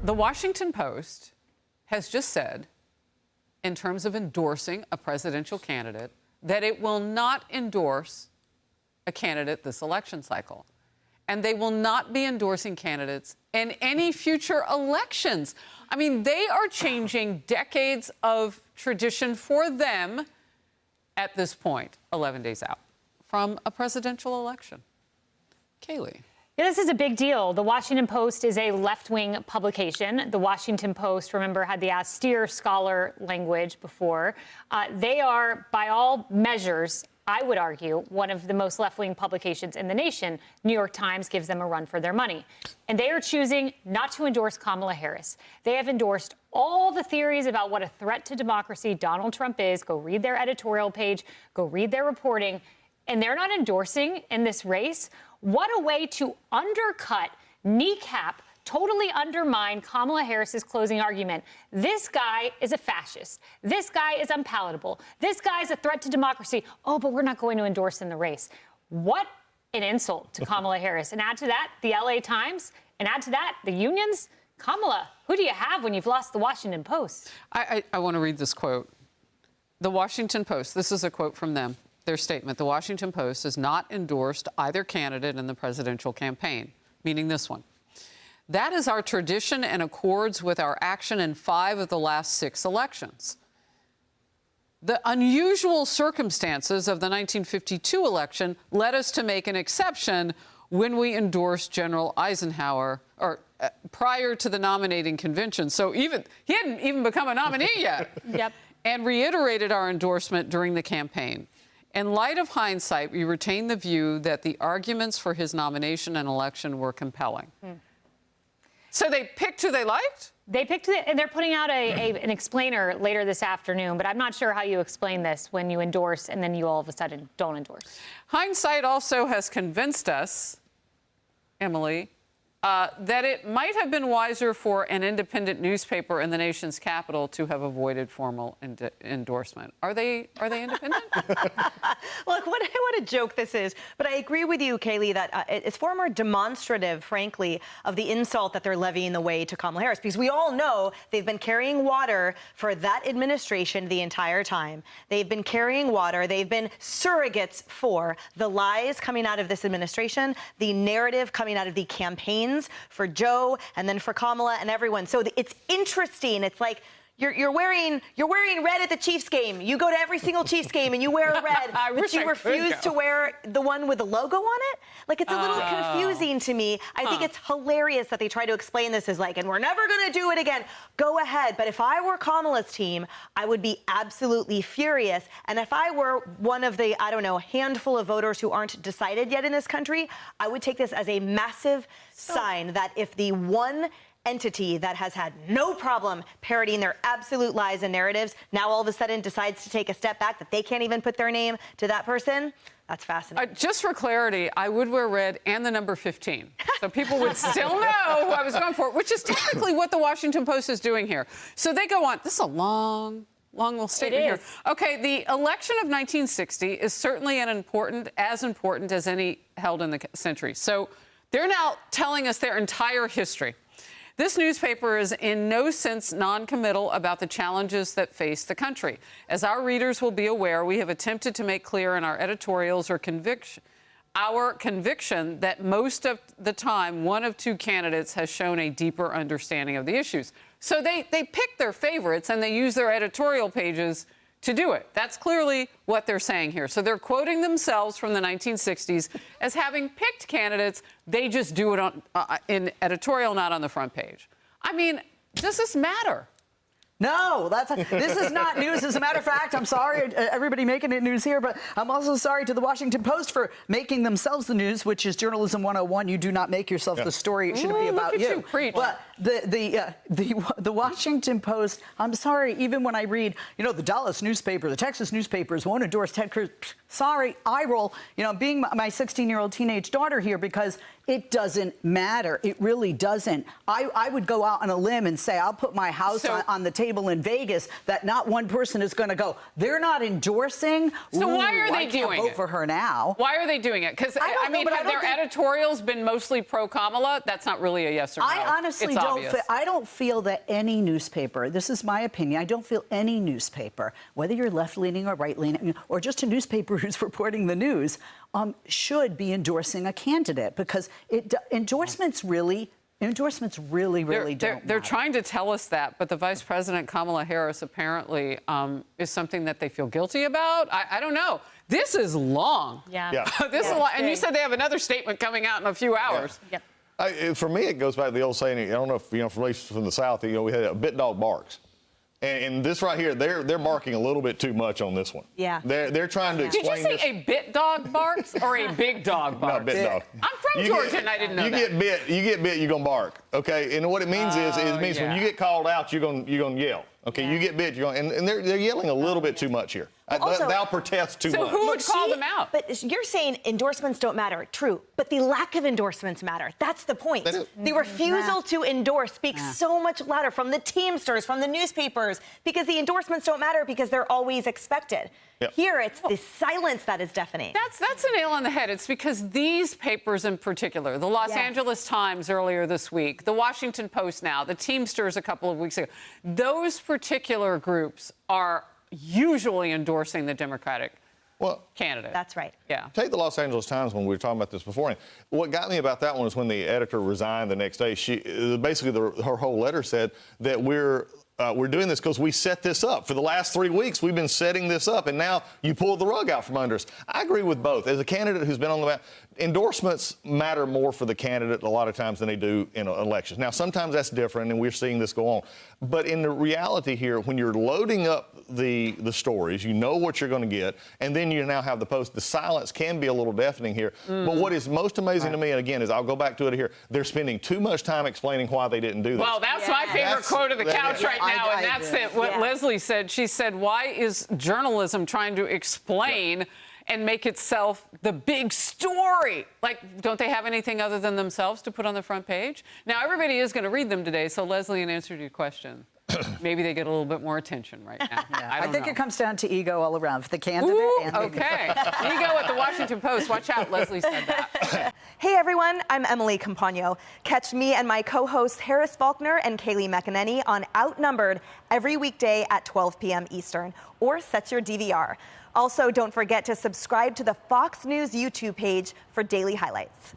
The Washington Post has just said, in terms of endorsing a presidential candidate, that it will not endorse a candidate this election cycle. And they will not be endorsing candidates in any future elections. I mean, they are changing decades of tradition for them at this point, 11 days out from a presidential election. Kaylee. Yeah, this is a big deal. The Washington Post is a left-wing publication. The Washington Post, remember, had the austere scholar language before. They are, by all measures, I would argue, one of the most left-wing publications in the nation. New York Times gives them a run for their money. And they are choosing not to endorse Kamala Harris. They have endorsed all the theories about what a threat to democracy Donald Trump is. Go read their editorial page. Go read their reporting. And they're not endorsing in this race. What a way to undercut, kneecap, totally undermine Kamala Harris's closing argument. This guy is a fascist. This guy is unpalatable. This guy is a threat to democracy. Oh, but we're not going to endorse in the race. What an insult to Kamala Harris. And add to that, the LA Times. And add to that, the unions. Kamala, who do you have when you've lost the Washington Post? I want to read this quote. The Washington Post, this is a quote from them. Their statement, the Washington Post has not endorsed either candidate in the presidential campaign, meaning this one. That is our tradition and accords with our action in 5 of the last 6 elections. The unusual circumstances of the 1952 election led us to make an exception when we endorsed General Eisenhower prior to the nominating convention. So he hadn't even become a nominee yet. Yep. And reiterated our endorsement during the campaign. In light of hindsight, we retain the view that the arguments for his nomination and election were compelling. So they picked who they liked? They picked it, and they're putting out an explainer later this afternoon, but I'm not sure how you explain this when you endorse and then you all of a sudden don't endorse. Hindsight also has convinced us, Emily, that it might have been wiser for an independent newspaper in the nation's capital to have avoided formal endorsement. Are they independent? Look, what a joke this is. But I agree with you, Kaylee, that it's far more demonstrative, frankly, of the insult that they're levying the way to Kamala Harris. Because we all know they've been carrying water for that administration the entire time. They've been carrying water. They've been surrogates for the lies coming out of this administration, the narrative coming out of the campaigns for Joe and then for Kamala and everyone. So it's interesting. It's like you're wearing red at the Chiefs game. You go to every single Chiefs game and you wear a red, but you refuse to wear the one with the logo on it. Like, it's a little confusing to me. I think it's hilarious that they try to explain this as like, and we're never going to do it again. Go ahead. But if I were Kamala's team, I would be absolutely furious. And if I were one of the, I don't know, handful of voters who aren't decided yet in this country, I would take this as a massive sign that if the one entity that has had no problem parroting their absolute lies and narratives now all of a sudden decides to take a step back, that they can't even put their name to that person, that's fascinating. Just for clarity, I would wear red and the number 15. So people would still know who I was going for, which is technically what the Washington Post is doing here. So they go on. This is a long little statement here. Okay, the election of 1960 is certainly as important as any held in the century. So they're now telling us their entire history. This newspaper is in no sense non-committal about the challenges that face the country. As our readers will be aware, we have attempted to make clear in our editorials our conviction that most of the time, one of 2 candidates has shown a deeper understanding of the issues. So they pick their favorites and they use their editorial pages to do it. That's clearly what they're saying here. So they're quoting themselves from the 1960s as having picked candidates. They just do it in editorial, not on the front page. I mean, does this matter? No, this is not news. As a matter of fact, I'm sorry, everybody making it news here, but I'm also sorry to the Washington Post for making themselves the news, which is journalism 101. You do not make yourself the story. It shouldn't be about you. But the Washington Post, I'm sorry, even when I read, the Dallas newspaper, the Texas newspapers won't endorse Ted Cruz. Sorry, eye roll. Being my 16-year-old teenage daughter here, because It doesn't matter. It really doesn't. I would go out on a limb and say I'll put my house on the table in Vegas that not one person is going to go, they're not endorsing. So why are they doing it? Vote for her now. Why are they doing it? Because, I mean, have their editorials been mostly pro-Kamala? That's not really a yes or no. I honestly don't feel that any newspaper, this is my opinion, I don't feel any newspaper, whether you're left-leaning or right-leaning, or just a newspaper who's reporting the news, should be endorsing a candidate, because endorsements really don't They're trying to tell us that, but the Vice President, Kamala Harris, apparently is something that they feel guilty about. I don't know. This is long. Yeah. This is long. And you said they have another statement coming out in a few hours. Yep. For me, it goes back to the old saying, I don't know if, from the South, we had a bit dog barks. And this right here, they're barking a little bit too much on this one. Yeah. They're trying to explain this. Did you say a bit dog barks or a big dog barks? No, bit dog. I'm from Georgia and I didn't know that. You get bit, you're going to bark, okay? And what it means it means when you get called out, you're going to yell. Okay, you get bit, and they're yelling a little bit too much here. Also, they'll protest too much. So who would call them out? But you're saying endorsements don't matter. True. But the lack of endorsements matter. That's the point. The refusal to endorse speaks so much louder from the Teamsters, from the newspapers, because the endorsements don't matter because they're always expected. Yep. Here, it's the silence that is deafening. That's a nail on the head. It's because these papers in particular, the Los Angeles Times earlier this week, the Washington Post now, the Teamsters a couple of weeks ago, those particular groups are usually endorsing the Democratic candidate. That's right. Yeah. Take the Los Angeles Times when we were talking about this beforehand. What got me about that one is when the editor resigned the next day. Her whole letter said that we're doing this because we set this up. For the last 3 weeks, we've been setting this up, and now you pulled the rug out from under us. I agree with both. As a candidate who's been on the map, endorsements matter more for the candidate a lot of times than they do in elections. Now, sometimes that's different, and we're seeing this go on. But in the reality here, when you're loading up the stories, you know what you're going to get, and then you now have the post. The silence can be a little deafening here. But what is most amazing to me, and again, is I'll go back to it here, they're spending too much time explaining why they didn't do this. Well, that's my favorite quote of the couch right now, and that's what Leslie said. She said, why is journalism trying to explain and make itself the big story? Like, don't they have anything other than themselves to put on the front page? Now, everybody is going to read them today, so Leslie, in answer to your question, maybe they get a little bit more attention right now. I think it comes down to ego all around for the candidate. Okay. Ego at the Washington Post. Watch out, Leslie said that. Hey, everyone. I'm Emily Campagno. Catch me and my co-hosts Harris Faulkner and Kaylee McEnany on Outnumbered every weekday at 12 p.m. Eastern, or set your DVR. Also, don't forget to subscribe to the Fox News YouTube page for daily highlights.